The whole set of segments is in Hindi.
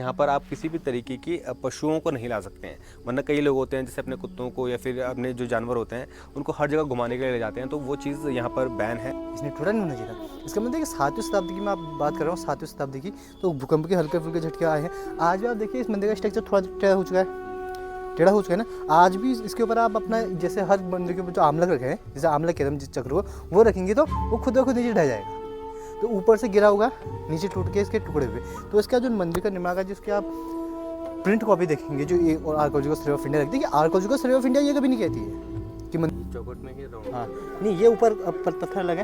यहाँ पर आप किसी भी तरीके की पशुओं को नहीं ला सकते हैं, वरना कई लोग होते हैं जैसे अपने कुत्तों को या फिर अपने जो जानवर होते हैं उनको हर जगह घुमाने के लिए ले जाते हैं, तो वो चीज़ यहाँ पर बैन है। इसने टूटा नहीं होना चाहिए था। इसका मतलब देखिए 7वीं शताब्दी की मैं आप बात कर रहा हूँ, 7वीं शताब्दी की, तो भूकंप के हल्के फुल्के झटके आए हैं। आज भी आप देखिए इस मंदिर का स्ट्रक्चर थोड़ा टेढ़ा हो चुका है, टेढ़ा हो चुका है ना। आज भी इसके ऊपर आप अपना जैसे हर मंदिर के ऊपर जो आमलक रखे हैं, जैसे आमलक कहते हैं जिस चक्र को, वो रखेंगे तो वो खुद ब खुद नीचे ढह जाएगा। तो ऊपर से गिरा होगा, नीचे टूट के इसके टुकड़े हुए। तो इसका जो मंदिर का निर्माण का जिसके आप प्रिंट कॉपी देखेंगे जो ये और आर्कोलॉजिकल सर्वे ऑफ इंडिया रखती है, कि आर्कोलॉजिकल सर्वे ऑफ इंडिया ये कभी नहीं कहती है कि मंदिर चौखट में ही राउंड। हाँ नहीं, ये ऊपर पत्थर लगे,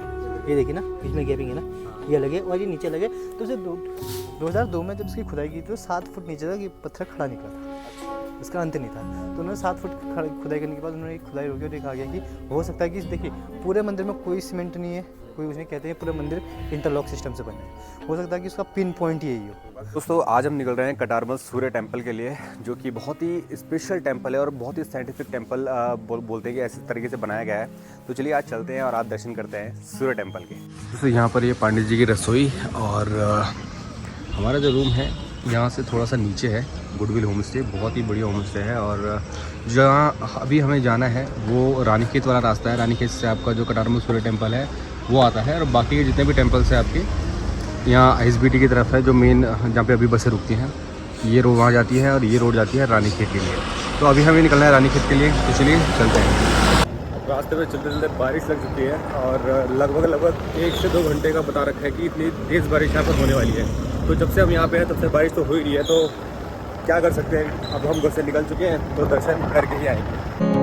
ये देखिए ना, बीच में गैपिंग है ना, ये लगे और ये नीचे लगे। तो उसे 2002 में जब इसकी खुदाई की तो 7 फुट नीचे तक ये पत्थर खड़ा निकला था, इसका अंत नहीं था। तो उन्होंने 7 फुट खुदाई करने के बाद उन्होंने खुदाई रोकी और देखा गया कि हो सकता है कि देखिए पूरे मंदिर में कोई सीमेंट नहीं है, कोई कुछ नहीं, कहते हैं पूरा मंदिर इंटरलॉक सिस्टम से बना है। हो सकता है कि उसका पिन पॉइंट यही हो। दोस्तों आज हम निकल रहे हैं कटारमल सूर्य टेम्पल के लिए, जो कि बहुत ही स्पेशल टेम्पल है और बहुत ही साइंटिफिक टेम्पल बोलते हैं कि ऐसे तरीके से बनाया गया है। तो चलिए आज चलते हैं और आज दर्शन करते हैं सूर्य टेम्पल के। दोस्तों यहाँ पर ये पांडित जी की रसोई और हमारा जो रूम है यहाँ से थोड़ा सा नीचे है गुडविल होम स्टे, बहुत ही बढ़िया होम स्टे है। और जहाँ अभी हमें जाना है वो रानीखेत वाला रास्ता है। रानीखेत से आपका जो कटारमल सूर्य टेम्पल है वो आता है, और बाकी के जितने भी टेम्पल्स हैं आपके यहाँ ISBT की तरफ है, जो मेन जहाँ पे अभी बसें रुकती हैं, ये रोड वहाँ जाती है और ये रोड जाती है रानीखेत के लिए। तो अभी हमें निकलना है रानीखेत के लिए, तो चलिए चलते हैं। रास्ते में चलते चलते बारिश लग चुकी है और लगभग 1 से 2 घंटे का बता रखा है कि इतनी तेज़ बारिश यहाँ पर होने वाली है। तो जब से हम यहाँ पे हैं तब से बारिश तो हो ही रही है, तो क्या कर सकते हैं, अब हम घर से निकल चुके हैं तो दर्शन करके ही आएंगे।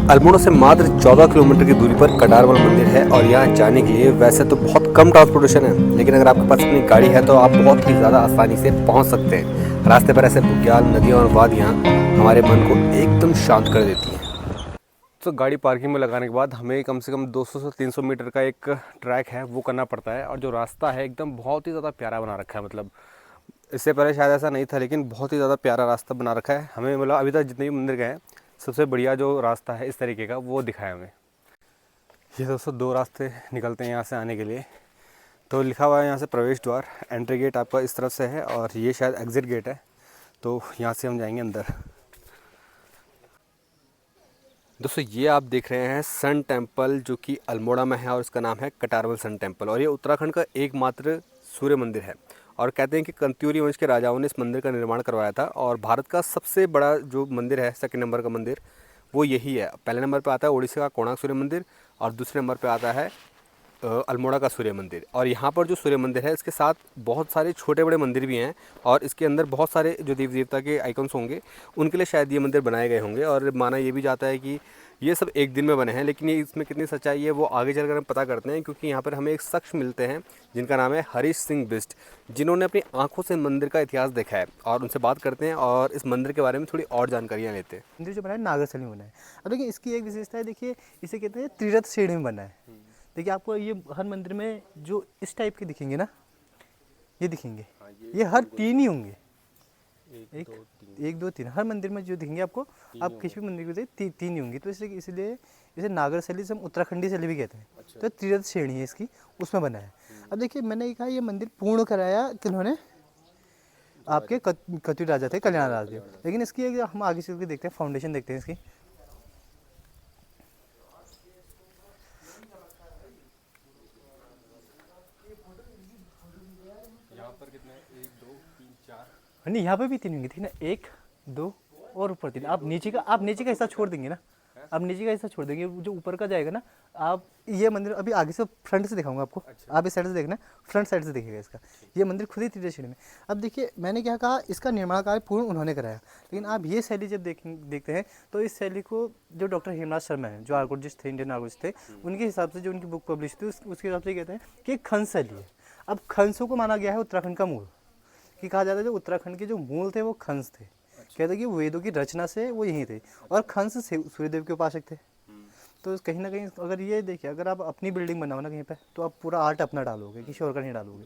अल्मोड़ा से मात्र 14 किलोमीटर की दूरी पर कटारमल मंदिर है, और यहाँ जाने के लिए वैसे तो बहुत कम ट्रांसपोर्टेशन है, लेकिन अगर आपके पास अपनी गाड़ी है तो आप बहुत ही ज़्यादा आसानी से पहुँच सकते हैं। रास्ते पर ऐसे बुग्याल, नदियाँ और वादियाँ हमारे मन को एकदम शांत कर देती हैं। तो गाड़ी पार्किंग में लगाने के बाद हमें कम से कम 200 से 300 मीटर का एक ट्रैक है वो करना पड़ता है, और जो रास्ता है एकदम बहुत ही ज़्यादा प्यारा बना रखा है। मतलब इससे पहले शायद ऐसा नहीं था, लेकिन बहुत ही ज़्यादा प्यारा रास्ता बना रखा है हमें। मतलब अभी तक जितने भी मंदिर गए हैं सबसे बढ़िया जो रास्ता है इस तरीके का वो दिखाया हमें। ये दोस्तों 2 रास्ते निकलते हैं यहाँ से आने के लिए। तो लिखा हुआ है यहाँ से प्रवेश द्वार, एंट्री गेट आपका इस तरफ से है, और ये शायद एग्ज़िट गेट है, तो यहाँ से हम जाएंगे अंदर। दोस्तों ये आप देख रहे हैं सन टेम्पल, जो कि अल्मोड़ा में है और इसका नाम है कटारमल सन टेम्पल, और ये उत्तराखंड का एकमात्र सूर्य मंदिर है। और कहते हैं कि कंत्यूरी वंश के राजाओं ने इस मंदिर का निर्माण करवाया था, और भारत का सबसे बड़ा जो मंदिर है, सेकंड नंबर का मंदिर, वो यही है। पहले नंबर पे आता है उड़ीसा का कोणार्क सूर्य मंदिर, और दूसरे नंबर पे आता है अल्मोड़ा का सूर्य मंदिर। और यहाँ पर जो सूर्य मंदिर है इसके साथ बहुत सारे छोटे बड़े मंदिर भी हैं, और इसके अंदर बहुत सारे जो देवी देवता के आइकन्स होंगे उनके लिए शायद ये मंदिर बनाए गए होंगे। और माना ये भी जाता है कि ये सब एक दिन में बने हैं, लेकिन ये इसमें कितनी सच्चाई है वो आगे चलकर हम पता करते हैं, क्योंकि यहाँ पर हमें एक शख्स मिलते हैं जिनका नाम है हरीश सिंह बिष्ट, जिन्होंने अपनी आंखों से मंदिर का इतिहास देखा है, और उनसे बात करते हैं और इस मंदिर के बारे में थोड़ी और जानकारियाँ लेते हैं। मंदिर जो बना है नागरसली में बना है। अब देखिए इसकी एक विशेषता है, देखिए इसे कहते हैं त्रिरथ श्रेणी में बना है। देखिए आपको ये हर मंदिर में जो इस टाइप के दिखेंगे ना, ये दिखेंगे, ये हर 3 ही होंगे, 1 2 3 हर मंदिर में जो दिखेंगे आपको, आप किसी भी मंदिर को देखिए 3 ही होंगी। तो इसलिए इसे नागरशैली से हम उत्तराखंडी शैली भी कहते हैं। तो त्रिरथ श्रेणी है इसकी, उसमें बना है। अब देखिए मैंने कहा ये मंदिर पूर्ण कराया किन्होंने, आपके कत्यूर राजा थे, कल्याण राजदेव। लेकिन इसकी एक हम आगे चल के देखते हैं, फाउंडेशन देखते हैं इसकी। यहाँ पर कितने, 1 2 3 4, नहीं यहाँ पे भी 3 होंगे, ठीक ना, 1 2 और ऊपर 3। आप नीचे का हिस्सा छोड़ देंगे ना, आप नीचे का हिस्सा छोड़ देंगे, जो ऊपर का जाएगा ना। आप ये मंदिर अभी आगे से फ्रंट से दिखाऊंगा आपको। अच्छा। आप इस साइड से देखना, फ्रंट साइड से देखिएगा इसका। ये मंदिर खुद ही त्रिरथ श्रेणी में। अब देखिए मैंने क्या कहा, इसका निर्माण कार्य पूर्ण उन्होंने कराया, लेकिन आप ये शैली जब देखते हैं तो इस शैली को जो डॉक्टर हेमराज शर्मा है, जो आर्कोलॉजिस्ट थे, इंडियन आर्कोलॉजिस्ट थे, उनके हिसाब से जो उनकी बुक पब्लिश थी उसके हिसाब से कहते हैं कि खंस शैली है। अब खंसों को माना गया है उत्तराखंड का मूल, कि कहा जाता है जो उत्तराखंड के जो मूल थे वो खंस थे। कहते हैं कि वेदों की रचना से वो यहीं थे, और खंस सूर्यदेव के उपासक थे। तो कहीं ना कहीं अगर ये देखिए, अगर आप अपनी बिल्डिंग बनाओ ना कहीं पे, तो आप पूरा आर्ट अपना डालोगे, किसी और का नहीं डालोगे।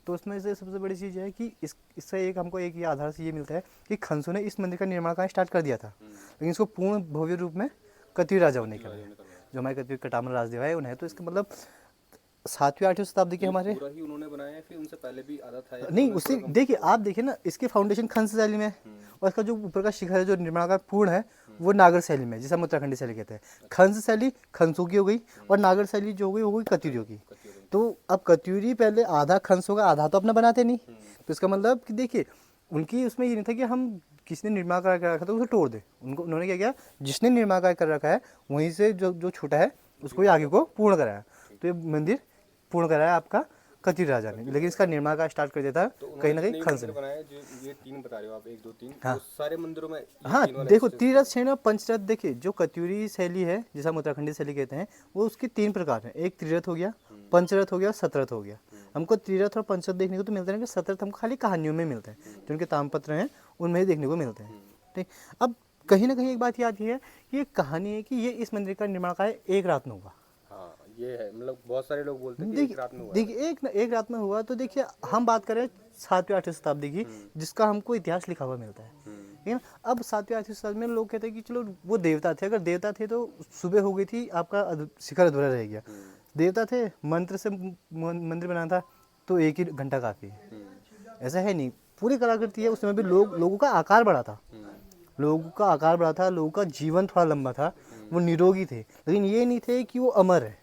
तो उसमें से सबसे बड़ी चीज़ है कि इससे हमको एक ये आधार से ये मिलता है कि खंसों ने इस मंदिर का निर्माण कार्य स्टार्ट कर दिया था, लेकिन इसको पूर्ण भव्य रूप में कत्यूर राजाओं ने कराया। जो हमारे कटामल राजदेव है उन्हें, तो इसका मतलब 7वीं 8वीं शताब्दी के हमारे पूरा ही उन्होंने बनाया है, फिर उनसे पहले भी आधा था या नहीं, उससे देखिए आप देखिए ना, इसके फाउंडेशन खंस शैली में है और इसका जो ऊपर का शिखर है जो निर्माण का पूर्ण है वो नागर शैली में है, जिसे हम उत्तराखंडी शैली कहते हैं। खंस शैली खंसों की हो गई और नागर शैली जो हो गई कत्यूरियों की। तो अब कत्यूरी पहले आधा खंस होगा, आधा तो अपना बनाते नहीं, तो इसका मतलब कि देखिए उनकी उसमें ये नहीं था कि हम किसने निर्माण कार्य कर रखा था उसे तोड़ दे, उनको उन्होंने क्या किया, जिसने निर्माण कार्य कर रखा है वहीं से जो जो छोटा है उसको ही आगे को पूर्ण कराया। तो ये मंदिर पूर्ण कराया आपका कत्यूरी राजा ने, लेकिन इसका निर्माण का स्टार्ट कर दिया था कहीं ना कहीं खंस ने। बनाया जो ये 3 बता रहे हो आप, 1 2 3, तो सारे मंदिरों में ये हाँ तीन वाला देखो, त्रिरथ श्रेणी और पंचरथ, देखिए जो कत्यूरी शैली है जिसे हम उत्तराखंडी शैली कहते हैं वो उसके 3 प्रकार हैं, एक त्रिरथ हो गया, पंचरथ हो गया, सतरथ हो गया। हमको त्रिरथ और पंचरथ देखने को तो मिलते हैं, सतरथ हमको खाली कहानियों में मिलते हैं, जो उनके ताम्रपत्र हैं उनमें ही देखने को मिलते हैं। ठीक, अब कहीं ना कहीं एक बात याद है कि ये कहानी है कि ये इस मंदिर का निर्माण का एक रात में हुआ। हाँ ये है, मतलब बहुत सारे लोग बोलते हैं कि एक रात में हुआ। देखिए एक रात में हुआ, तो देखिए हम बात करें 7वीं 8वीं शताब्दी की, जिसका हमको इतिहास लिखा हुआ मिलता है, ठीक है ना। अब 7वीं 8वीं शताब्दी में लोग कहते हैं कि चलो वो देवता थे, अगर देवता थे तो सुबह हो गई थी, आपका शिखर अधूरा रह गया। देवता थे, मंत्र से मंदिर बनाना था तो 1 ही घंटा काफ़ी है, ऐसा है नहीं, पूरी कलाकृति है। उस समय भी लोगों का आकार बढ़ा था, लोगों का आकार बढ़ा था, लोगों का जीवन थोड़ा लंबा था, वो निरोगी थे, लेकिन ये नहीं थे कि वो अमर है,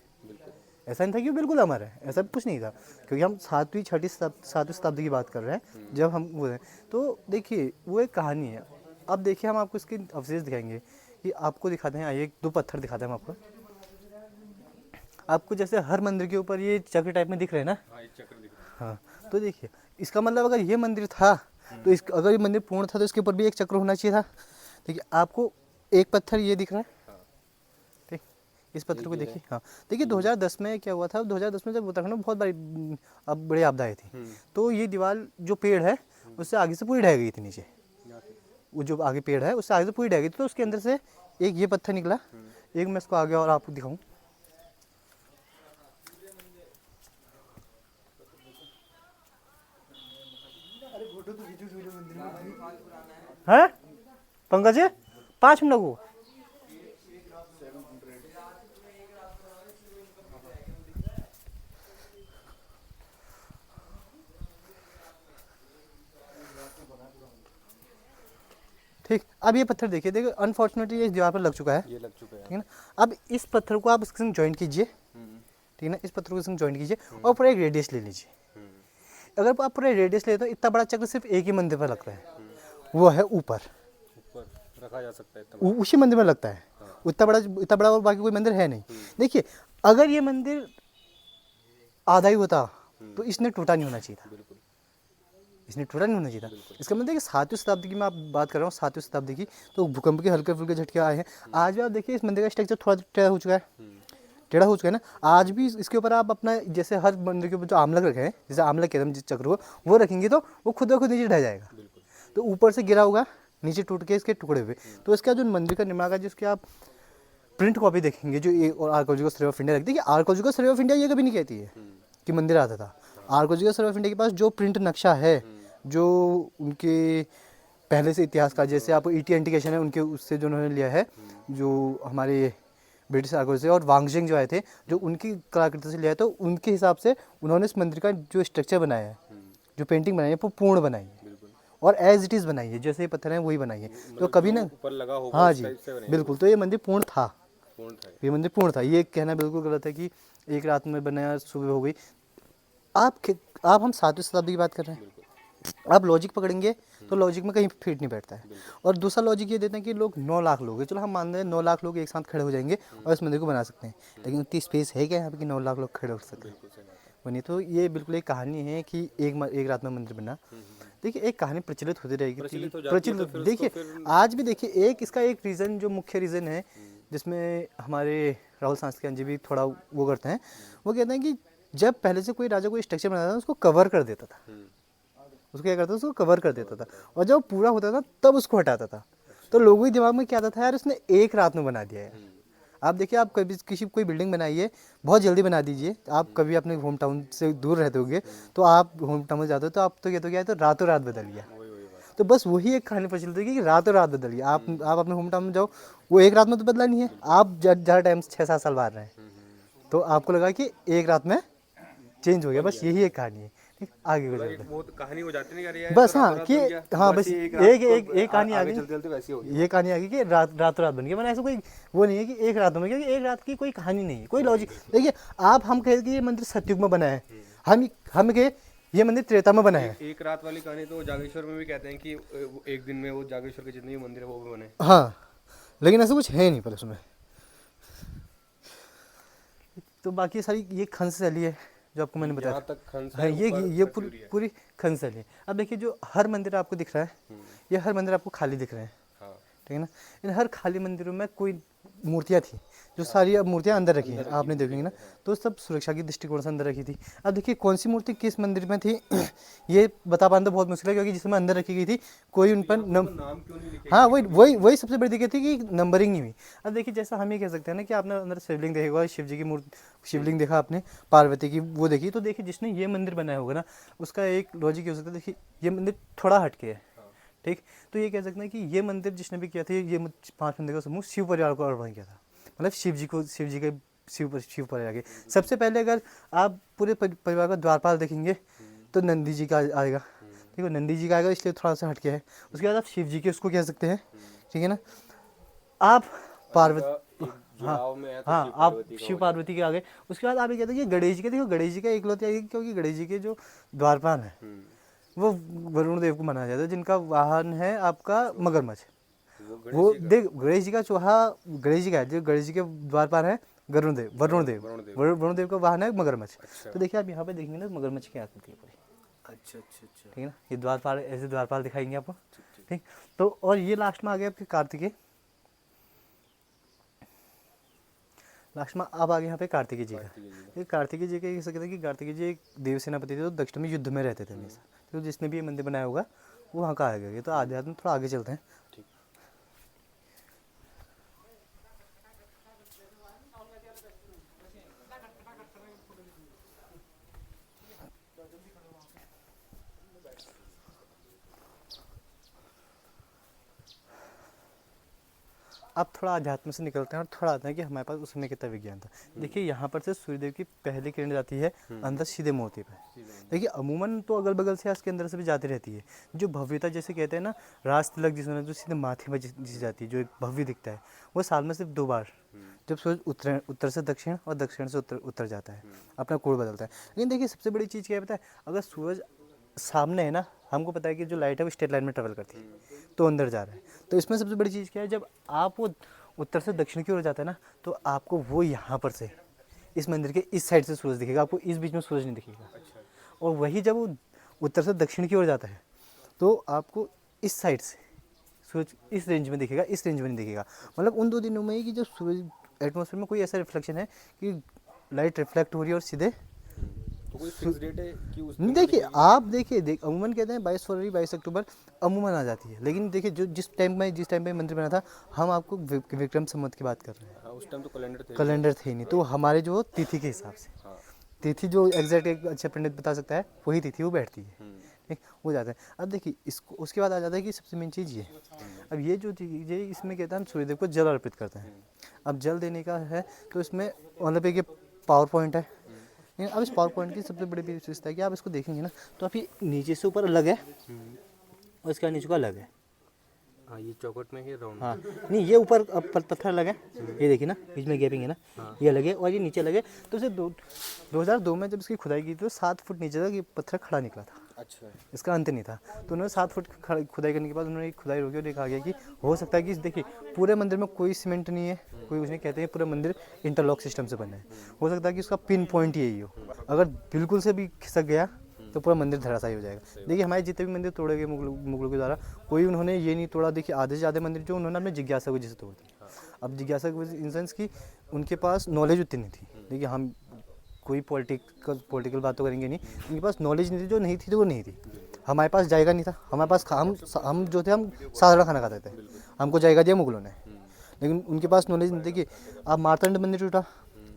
ऐसा नहीं था कि वो बिल्कुल अमर है, ऐसा कुछ नहीं था, क्योंकि हम 7वीं 7वीं शताब्दी की बात कर रहे हैं जब हम वो हैं। तो देखिए वो एक कहानी है। अब देखिए हम आपको इसके अवशेष दिखाएंगे, कि आपको दिखाते हैं, आइए 2 पत्थर दिखाते हैं हम आपको। आपको जैसे हर मंदिर के ऊपर ये चक्र टाइप में दिख रहे हैं ना, हाँ, एक चक्र दिख रहा है। हाँ, तो देखिए इसका मतलब अगर ये मंदिर था तो इस अगर ये मंदिर पूर्ण था तो इसके ऊपर भी एक चक्र होना चाहिए था। देखिए आपको एक पत्थर ये दिख रहा है, ठीक, इस पत्थर को देखिए। हाँ देखिए 2010 में क्या हुआ था, 2010 में जब उत्तराखंड में बहुत बड़ी अब बड़ी आपदाएं थी, तो ये दीवार जो पेड़ है उससे आगे से पूरी ढह गई थी नीचे, वो जो आगे पेड़ है उससे आगे से पूरी ढह गई थी, तो उसके अंदर से एक ये पत्थर निकला। एक मैं इसको आगे और आपको दिखाऊं, है पंकज 5 मिनट को। ठीक, अब ये पत्थर देखिए, देखिए अनफॉर्चुनेटली ये दीवार पर लग चुका है, ये लग चुका है। ठीक है ना। अब इस पत्थर को आप इसके संग ज्वाइंट कीजिए, ठीक है ना, इस पत्थर को इसके संग ज्वाइंट कीजिए और पूरा एक रेडियस ले लीजिए। अगर आप पूरा रेडियस लेते हो, इतना बड़ा चक्र सिर्फ एक ही मंदिर पर लगता है, वो है ऊपर रखा जा सकता है, उसी मंदिर में लगता है। इतना बड़ा और बाकी कोई मंदिर है नहीं। देखिए अगर ये मंदिर आधा ही होता तो इसने टूटा नहीं होना चाहिए था, इसने टूटा नहीं होना चाहिए था। इसका मतलब है कि 7वीं शताब्दी की मैं आप बात कर रहा हूँ, 7वीं शताब्दी की, तो भूकंप के हल्के फुल्के झटके आए हैं। आज भी आप देखिए इस मंदिर का स्ट्रक्चर थोड़ा टेढ़ा हो चुका है, टेढ़ा हो चुका है ना। आज भी इसके ऊपर आप अपना, जैसे हर मंदिर के ऊपर जो आमलक रखे हैं, जैसे आमलक कहते हैं जिस चक्र को, वो रखेंगे तो वो खुद ब खुद नीचे ढह जाएगा। तो ऊपर से गिरा होगा, नीचे टूट के इसके टुकड़े हुए। तो इसका जो मंदिर का निर्माण है, जिसके आप प्रिंट कॉपी देखेंगे जो और आर्कोलॉजिकल सर्वे ऑफ इंडिया, देखिए आर्कोलॉजिकल सर्वे ऑफ इंडिया ये कभी नहीं कहती है कि मंदिर आधा था। आर्कोलॉजिकल सर्वे ऑफ इंडिया के पास जो प्रिंट नक्शा है, जो उनके पहले से इतिहास का, जैसे आप ईटी एंटिकेशन है उनके, उससे जो उन्होंने लिया है, जो हमारे ब्रिटिश आर्कोलॉजिस्ट और वांगजिंग जो आए थे, जो उनकी कलाकृति से लिया है, तो उनके हिसाब से उन्होंने इस मंदिर का जो स्ट्रक्चर बनाया है, जो पेंटिंग बनाई है, वो पूर्ण बनाई है और एज इट इज़ बनाई है, जैसे ये पत्थर है वही बनाई है। तो कभी ना ऊपर लगा होगा, हाँ जी बिल्कुल, तो ये मंदिर पूर्ण था, ये मंदिर पूर्ण था। ये कहना बिल्कुल गलत है कि एक रात में बनाया सुबह हो गई। आप हम 7वीं शताब्दी की बात कर रहे हैं, आप लॉजिक पकड़ेंगे तो लॉजिक में कहीं फिट नहीं बैठता है। और दूसरा लॉजिक ये देते हैं कि लोग 9 लाख लोग हैं, चलो हम मान रहे हैं 9 लाख लोग एक साथ खड़े हो जाएंगे और इस मंदिर को बना सकते हैं, लेकिन उतनी स्पेस है क्या यहाँ पे कि 9 लाख लोग खड़े हो सकते हैं? बनी तो ये बिल्कुल एक कहानी है कि एक रात में मंदिर बना। देखिए एक कहानी प्रचलित होती रहेगी, प्रचलित देखिए आज भी। देखिए एक इसका एक रीज़न, जो मुख्य रीज़न है, जिसमें हमारे राहुल सांस्कृतिक जी भी थोड़ा वो करते हैं, वो कहते हैं कि जब पहले से कोई राजा कोई स्ट्रक्चर बनाता था उसको कवर कर देता था, उसको क्या करता था, उसको कवर कर देता था, और जब पूरा होता था तब उसको हटाता था। तो लोगों के दिमाग में क्या आता था, यार उसने एक रात में बना दिया है। आप देखिए, आप कभी कोई बिल्डिंग बनाइए, बहुत जल्दी बना दीजिए। आप कभी अपने होम टाउन से दूर रहते होंगे, तो आप होम टाउन में जाते हो तो आप तो ये तो क्या है, तो रातों रात बदल गया। तो बस वही एक कहानी प्रचलित है कि रातों रात बदल गई। आप अपने होम टाउन में जाओ, वो एक रात में तो बदला नहीं है। आप ज़्यादा टाइम से 6-7 साल बाहर रहे, तो आपको लगा कि एक रात में चेंज हो गया। बस यही एक कहानी है। ठीक, आगे को चलते हैं। वो कहानी हो जाती नहीं यार, बस हाँ कि हाँ बस एक कहानी आ गई, चलते चलते वैसी हो गई। ये कहानी आ गई कि रातों रात बन गया। मैंने ऐसा कोई वो नहीं है कि एक रात में, क्योंकि एक रात की कोई कहानी नहीं है, कोई लॉजिक। देखिए हम कहे कि ये मंदिर सतयुग में बना है, हम कहे ये मंदिर त्रेता में बना है। एक रात वाली कहानी तो जागेश्वर में भी कहते हैं कि एक दिन में वो जागेश्वर के जितने भी मंदिर है वो भी बने। हाँ, लेकिन ऐसा कुछ है नहीं पर उसमें। तो बाकी सारी ये खंस शैली है जो आपको मैंने बताया। तक खंस हाँ, ये पूरी खंस शैली है। अब देखिए जो हर मंदिर आपको दिख रहा है, ये हर मंदिर आपको खाली दिख रहे हैं, ठीक है ना। इन हर खाली मंदिरों में कोई मूर्तियाँ थी, जो सारी अब मूर्तियाँ अंदर रखी हैं, आपने देखेंगे ना, तो सब सुरक्षा की दृष्टिकोण से अंदर रखी थी। अब देखिए कौन सी मूर्ति किस मंदिर में थी ये बता पाना तो बहुत मुश्किल है, क्योंकि जिसमें अंदर रखी गई थी कोई उन पर नाम क्यों नहीं लिखे? हाँ वही सबसे बड़ी दिक्कत थी कि नंबरिंग नहीं हुई। अब देखिए जैसा हम ये कह सकते हैं ना कि आपने अंदर शिवलिंग देखा होगा, शिव जी की मूर्ति, शिवलिंग देखा आपने, पार्वती की वो देखी, तो देखिए जिसने ये मंदिर बनाया होगा ना, उसका एक लॉजिक ये हो सकता है, देखिए ये मंदिर थोड़ा हटके है, ठीक। तो ये कह सकते हैं कि ये मंदिर जिसने भी किया था, ये 5 मंदिर का समूह शिव परिवार को अर्पण किया था। मतलब शिव जी के शिव परिवार के सबसे पहले अगर आप पूरे परिवार का द्वारपाल देखेंगे तो नंदी जी का आएगा, ठीक है, नंदी जी का आएगा, इसलिए थोड़ा सा हटके है। उसके बाद आप शिव जी के उसको कह सकते हैं, ठीक है ना। आप पार्वती, हाँ आप शिव पार्वती के आ गए। उसके बाद आप ये कहते हैं कि गणेश जी के, देखो गणेश जी का इकलौते, क्योंकि गणेश जी के जो द्वारपाल है वो वरुण देव को माना जाता है, जिनका वाहन है आपका मगरमच्छ। वो देख गणेश जी का चौहा, गणेश जी का है, जो गणेश जी के द्वारपाल है वरुण देव का वाहन है मगरमच्छ। तो देखिए आप यहाँ पे देखेंगे ना, मगरमच्छ की आकृति है पूरी। अच्छा, ठीक है ना, ये द्वारपाल, ऐसे द्वारपाल दिखाएंगे आपको, ठीक। तो और ये लास्ट में आ गया आपके कार्तिकेय, लास्ट में अब आ गए यहाँ पे कार्तिकेय जी का। ये कार्तिकेय जी का ये कहते हैं कि कार्तिकेय जी एक देव सेनापति थे, तो दक्षिण में युद्ध में रहते थे हमेशा। तो जिसने भी ये मंदिर बनाया होगा वो वहाँ का आएगा। तो आध्यात्म थोड़ा आगे चलते हैं। अब थोड़ा अध्यात्म से निकलते हैं और थोड़ा आता है कि हमारे पास उस समय कितना विज्ञान था। देखिए यहाँ पर से सूर्यदेव की पहली किरण जाती है अंदर सीधे मोती पे। देखिए अमूमन तो अगल बगल से इसके अंदर से भी जाती रहती है। जो भव्यता जैसे कहते हैं ना, राज तिलक जिसमें जो सीधे माथे में जिसे जाती है, जो एक भव्य दिखता है, वो साल में सिर्फ 2 बार, जब सूरज उत्तर से दक्षिण और दक्षिण से उत्तर जाता है, अपना कोण बदलता है। लेकिन देखिए सबसे बड़ी चीज़ क्या है पता है, अगर सूरज सामने है ना, हमको पता है कि जो लाइट है वो स्ट्रेट लाइन में ट्रेवल करती है, तो अंदर जा रहा है। तो इसमें सबसे बड़ी चीज़ क्या है, जब आप वो उत्तर से दक्षिण की ओर जाता है ना, तो आपको वो यहाँ पर से इस मंदिर के इस साइड से सूरज दिखेगा, आपको इस बीच में सूरज नहीं दिखेगा। और वही जब वो उत्तर से दक्षिण की ओर जाता है तो आपको इस साइड से सूरज इस रेंज में दिखेगा, इस रेंज में नहीं दिखेगा। मतलब उन 2 दिनों में ही कि जो सूरज एटमॉस्फेयर में कोई ऐसा रिफ्लेक्शन है कि लाइट रिफ्लेक्ट हो रही है और सीधे तो कोई फिक्स डेट है कि उस नहीं। देखिए आप देखिए अमूमन कहते हैं 22 फरवरी 22 अक्टूबर अमूमन आ जाती है। लेकिन देखिए जो जिस टाइम पे मंदिर बना था, हम आपको विक्रम संवत की बात कर रहे हैं। उस टाइम तो कैलेंडर थे ही नहीं, तो हमारे जो तिथि के हिसाब से, तिथि जो एग्जैक्ट एक अच्छा पंडित बता सकता है, वही तिथि वो बैठती है, ठीक, हो जाता है। अब देखिए इसको उसके बाद आ जाता है कि सबसे मेन चीज़ ये, अब ये जो चीज़ ये इसमें कहता है हम सूर्यदेव को जल अर्पित करते हैं। अब जल देने का है तो इसमें मतलब एक पावर पॉइंट है। लेकिन अब इस पावर पॉइंट की सबसे बड़ी विशेषता है कि आप इसको देखेंगे ना, तो आप ये नीचे से ऊपर अलग है और इसका नीचे का अलग है। हाँ, ये चौकट में ही राउंड। हाँ नहीं, ये ऊपर पत्थर अलग है, ये देखिए ना बीच में गैपिंग है ना, ये अलग है और ये नीचे अलग है। तो इसे 2002 में जब इसकी खुदाई की तो 7 फुट नीचे तक ये पत्थर खड़ा निकला था। अच्छा, इसका अंत नहीं था। तो उन्होंने 7 फुट खुदाई करने के बाद उन्होंने खुदाई रोकी और देखा गया कि हो सकता है कि देखिए पूरे मंदिर में कोई सीमेंट नहीं है, कोई कुछ नहीं, कहते हैं पूरा मंदिर इंटरलॉक सिस्टम से बना है। हो सकता है कि उसका पिन पॉइंट यही हो, अगर बिल्कुल से भी खिसक गया तो पूरा मंदिर धराशायी हो जाएगा। देखिए हमारे जितने भी मंदिर तोड़े गए मुगलों के द्वारा, कोई उन्होंने ये नहीं तोड़ा। देखिए आधे से ज़्यादा मंदिर जो उन्होंने अपने जिज्ञासा की वजह से तोड़ दिए। अब जिज्ञासा की इन सेंस की उनके पास नॉलेज उतनी नहीं थी। देखिए हम कोई पॉलिटिकल बात तो करेंगे नहीं, उनके पास नॉलेज नहीं थी, जो नहीं थी तो वो नहीं थी। हमारे पास जायगा नहीं था, हमारे पास हम जो थे हम साधारण खाना खाते थे, हमको जायगा दिया मुगलों ने, लेकिन उनके पास नॉलेज नहीं थी। कि आप मारतंड मंदिर टूटा,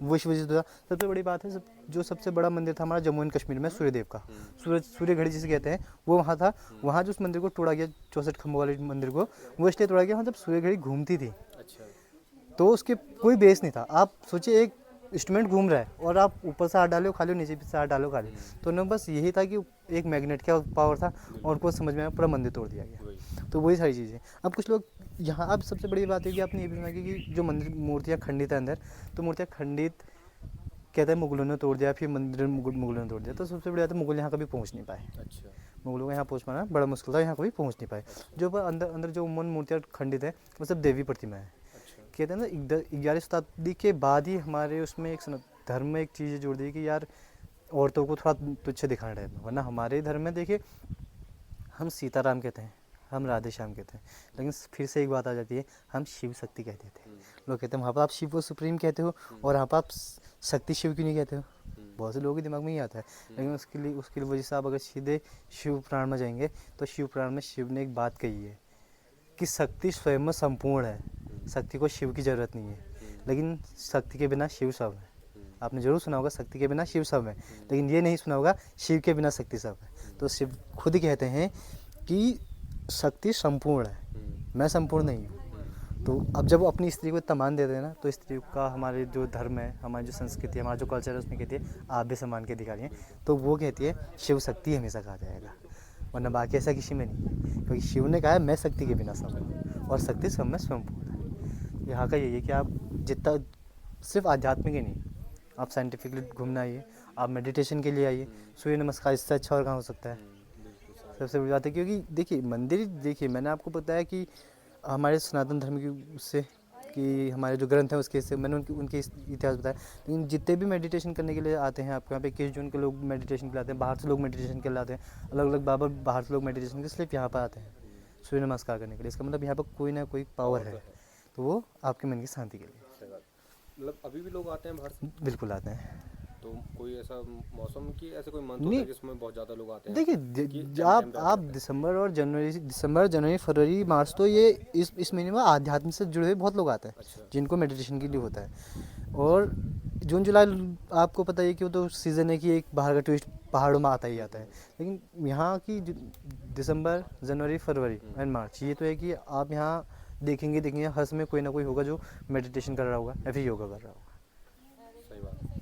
वो इस वजह से था। सबसे बड़ी बात है जो सबसे बड़ा मंदिर था हमारा जम्मू एंड कश्मीर में सूर्यदेव का, सूर्य घड़ी जिसे कहते हैं, वो वहाँ था। वहाँ जो उस मंदिर को तोड़ा गया, 64 खम्भों वाले मंदिर को, वो इसलिए तोड़ा गया, वहाँ जब सूर्य घड़ी घूमती थी अच्छा। तो उसके कोई बेस नहीं था। आप सोचिए एक इंस्ट्रूमेंट घूम रहा है और आप ऊपर से हाथ डालो खा लो, नीचे से हाथ डालो खा लो। तो उन्होंने बस यही था कि एक मैग्नेट का पावर था और उनको समझ में आया, पूरा मंदिर तोड़ दिया गया। तो वही सारी चीज़ें। अब कुछ लोग यहाँ, अब सबसे बड़ी बात है कि आपने ये भी सुना कि जो मंदिर मूर्तियाँ खंडित है अंदर, तो मूर्तियाँ खंडित कहते हैं मुगलों ने तोड़ दिया, फिर मंदिर मुगलों ने तोड़ दिया। तो सबसे बड़ी बात है मुगल यहाँ कभी पहुँच नहीं पाए। अच्छा। मुगलों को यहाँ पहुँच पाना बड़ा मुश्किल था, यहाँ कभी पहुँच नहीं पाए। जो अंदर अंदर जो मूर्तियाँ खंडित है वो सब देवी प्रतिमा है। कहते हैं ना 11वीं शताब्दी के बाद ही हमारे उसमें एक धर्म में एक चीज़ जोड़ दी कि यार औरतों को थोड़ा तुच्छ दिखाना टाइप में। वरना हमारे धर्म में देखिए हम सीताराम कहते हैं, हम राधे श्याम कहते हैं, लेकिन फिर से एक बात आ जाती है, हम शिव शक्ति कहते थे। लोग कहते हैं वहाँ पर आप शिव को सुप्रीम कहते हो और यहाँ पर आप शक्ति शिव क्यों नहीं कहते हो। बहुत से लोगों के दिमाग में ही आता है। लेकिन उसके लिए वजह से आप अगर सीधे शिव पुराण में जाएंगे तो शिव पुराण में शिव ने एक बात कही है कि शक्ति स्वयं में संपूर्ण है, शक्ति को शिव की ज़रूरत नहीं है, लेकिन शक्ति के बिना शिव सब है। आपने जरूर सुना होगा शक्ति के बिना शिव सब है, लेकिन ये नहीं सुना होगा शिव के बिना शक्ति सब है। तो शिव खुद ही कहते हैं कि शक्ति संपूर्ण है, मैं संपूर्ण नहीं हूँ। तो अब जब अपनी स्त्री को इतना मान देते हैं ना, तो स्त्री का हमारे जो धर्म है, हमारी जो संस्कृति है, हमारा जो कल्चर है, उसमें कहती है आप भी सम्मान के अधिकारी हैं। तो वो कहती है शिव शक्ति हमेशा कहा जाएगा, वरना बाकी ऐसा किसी में नहीं है, क्योंकि शिव ने कहा है मैं शक्ति के बिना सब हूँ और शक्ति सब में संपूर्ण है। यहाँ का यही है कि आप जितना सिर्फ आध्यात्मिक ही नहीं, आप साइंटिफिकली घूमना आइए, आप मेडिटेशन के लिए आइए। सूर्य नमस्कार इससे अच्छा और कहाँ हो सकता है। सबसे बड़ी बात है क्योंकि देखिए मंदिर, देखिए मैंने आपको बताया कि हमारे सनातन धर्म की उससे कि हमारे जो ग्रंथ हैं उसके हिस्से मैंने उनके इतिहास बताया। लेकिन जितने भी मेडिटेशन करने के लिए आते हैं आपके यहाँ पे 21 जून के लोग मेडिटेशन के लिए आते हैं, बाहर से लोग मेडिटेशन के लिए आते हैं, अलग अलग बाबा बाहर से लोग मेडिटेशन के सिर्फ यहाँ पर आते हैं सूर्य नमस्कार करने के लिए। इसका मतलब यहाँ पर कोई ना कोई पावर है, तो वो आपके मन की शांति के लिए। मतलब अभी भी लोग आते हैं बाहर से? बिल्कुल आते हैं। तो कोई ऐसा मौसम की ऐसा कोई मंथ होता है जिसमें बहुत ज़्यादा लोग आते हैं? देखिए आप दिसंबर जनवरी फरवरी मार्च, तो ये इस महीने में आध्यात्म से जुड़े हुए बहुत लोग आते हैं। अच्छा। जिनको मेडिटेशन के लिए होता है। और जून जुलाई आपको पता है कि वो तो सीज़न है कि एक बाहर का टूरिस्ट पहाड़ों में आता ही आता है। लेकिन यहाँ की दिसंबर जनवरी फरवरी एंड मार्च, ये तो है कि आप यहाँ देखेंगे हर समय कोई ना कोई होगा जो मेडिटेशन कर रहा होगा या फिर योगा कर रहा होगा। सही बात है।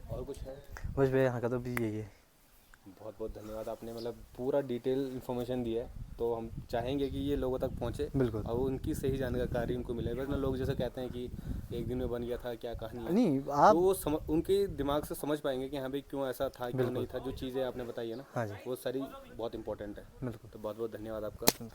और कुछ है? बस भैया यहाँ का तो भी यही है। बहुत बहुत धन्यवाद, आपने मतलब पूरा डिटेल इन्फॉर्मेशन दी है। तो हम चाहेंगे कि ये लोगों तक पहुँचे बिल्कुल। और उनकी सही जानकारी उनको मिले। वरना लोग जैसे कहते हैं कि एक दिन में बन गया था, क्या कहानी है। नहीं आप तो वो उनके दिमाग से समझ पाएंगे कि हाँ भाई क्यों ऐसा था, क्यों नहीं था। जो चीज़ें आपने बताई है ना, हाँ जी, वो सारी बहुत इंपॉर्टेंट है। बिल्कुल। तो बहुत बहुत धन्यवाद आपका।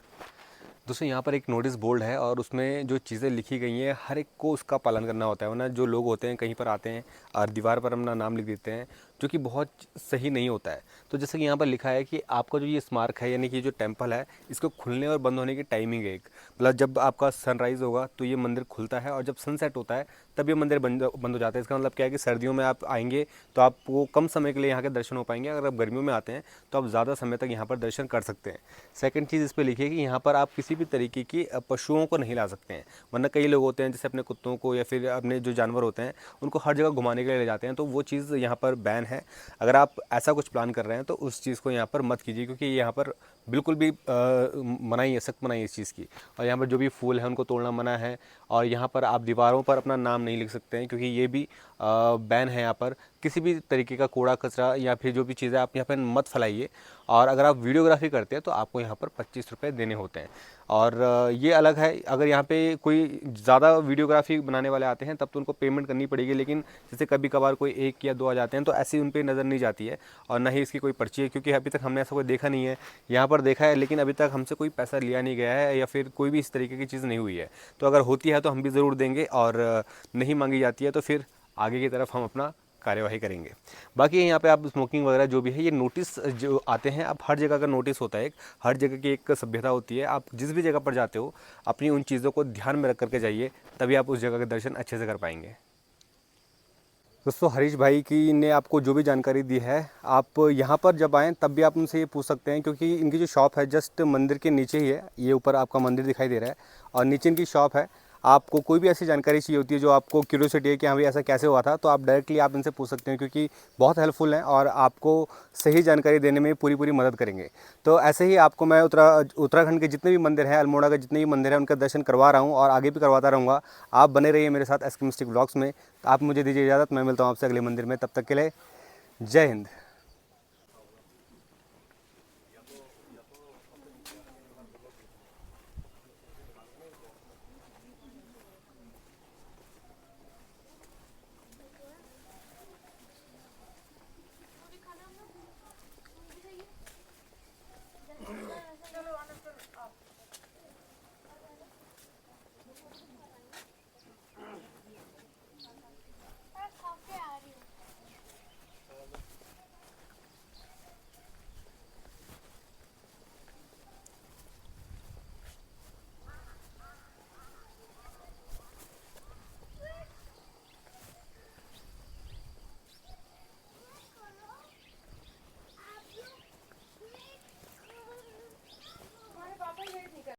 दोस्तों यहाँ पर एक नोटिस बोर्ड है और उसमें जो चीज़ें लिखी गई हैं हर एक को उसका पालन करना होता है। वरना जो लोग होते हैं कहीं पर आते हैं और दीवार पर अपना नाम लिख देते हैं, जो कि बहुत सही नहीं होता है। तो जैसे कि यहाँ पर लिखा है कि आपका जो ये स्मारक है यानी कि जो टेंपल है, इसको खुलने और बंद होने की टाइमिंग है एक, मतलब जब आपका सनराइज़ होगा तो ये मंदिर खुलता है और जब सनसेट होता है तब ये मंदिर बंद हो जाता है। इसका मतलब क्या है कि सर्दियों में आप आएंगे तो आपको कम समय के लिए यहाँ के दर्शन हो पाएंगे। अगर आप गर्मियों में आते हैं तो आप ज़्यादा समय तक यहाँ पर दर्शन कर सकते हैं। सेकंड चीज़ इस पर लिखी है कि यहाँ पर आप किसी भी तरीके की पशुओं को नहीं ला सकते हैं। वरना कई लोग होते हैं जैसे अपने कुत्तों को या फिर अपने जो जानवर होते हैं उनको हर जगह घुमाने के लिए ले जाते हैं, तो वो चीज़ यहाँ पर बैन है। अगर आप ऐसा कुछ प्लान कर रहे हैं तो उस चीज़ को यहाँ पर मत कीजिए, क्योंकि यहाँ पर बिल्कुल भी मनाही है, सख्त मनाही है इस चीज़ की। और यहाँ पर जो भी फूल है उनको तोड़ना मना है। और यहाँ पर आप दीवारों पर अपना नाम नहीं लिख सकते हैं, क्योंकि ये भी बैन है। यहाँ पर किसी भी तरीके का कूड़ा कचरा या फिर जो भी चीज़ें आप यहाँ पर मत फैलाइए। और अगर आप वीडियोग्राफी करते हैं तो आपको यहाँ पर 25 रुपये देने होते हैं। और ये अलग है, अगर यहाँ पे कोई ज़्यादा वीडियोग्राफी बनाने वाले आते हैं तब तो उनको पेमेंट करनी पड़ेगी। लेकिन जैसे कभी कभार कोई 1 या 2 आ जाते हैं तो ऐसी उन पर नज़र नहीं जाती है और ना ही इसकी कोई पर्ची है, क्योंकि अभी तक हमने ऐसा कोई देखा नहीं है। यहाँ पर देखा है लेकिन अभी तक हमसे कोई पैसा लिया नहीं गया है या फिर कोई भी इस तरीके की चीज़ नहीं हुई है। तो अगर होती है तो हम भी ज़रूर देंगे, और नहीं मांगी जाती है तो फिर आगे की तरफ हम अपना कार्यवाही करेंगे। बाकी यहाँ पे आप स्मोकिंग वगैरह जो भी है, ये नोटिस जो आते हैं, अब हर जगह का नोटिस होता है, एक हर जगह की एक सभ्यता होती है। आप जिस भी जगह पर जाते हो अपनी उन चीज़ों को ध्यान में रख करके जाइए, तभी आप उस जगह के दर्शन अच्छे से कर पाएंगे। दोस्तों हरीश भाई की ने आपको जो भी जानकारी दी है, आप यहाँ पर जब आएँ तब भी आप उनसे ये पूछ सकते हैं, क्योंकि इनकी जो शॉप है जस्ट मंदिर के नीचे ही है। ये ऊपर आपका मंदिर दिखाई दे रहा है और नीचे इनकी शॉप है। आपको कोई भी ऐसी जानकारी चाहिए होती है जो आपको क्यूरियोसिटी है कि हाँ भाई ऐसा कैसे हुआ था, तो आप डायरेक्टली आप इनसे पूछ सकते हैं, क्योंकि बहुत हेल्पफुल हैं और आपको सही जानकारी देने में पूरी पूरी मदद करेंगे। तो ऐसे ही आपको मैं उत्तराखंड के जितने भी मंदिर हैं, अल्मोड़ा के जितने भी मंदिर हैं, उनका दर्शन करवा रहा हूँ और आगे भी करवाता रहूँगा। आप बने रहिए मेरे साथ एसके मिस्टिक व्लॉग्स में। तो आप मुझे दीजिए इजाज़त, मैं मिलता हूँ आपसे अगले मंदिर में। तब तक के लिए जय हिंद।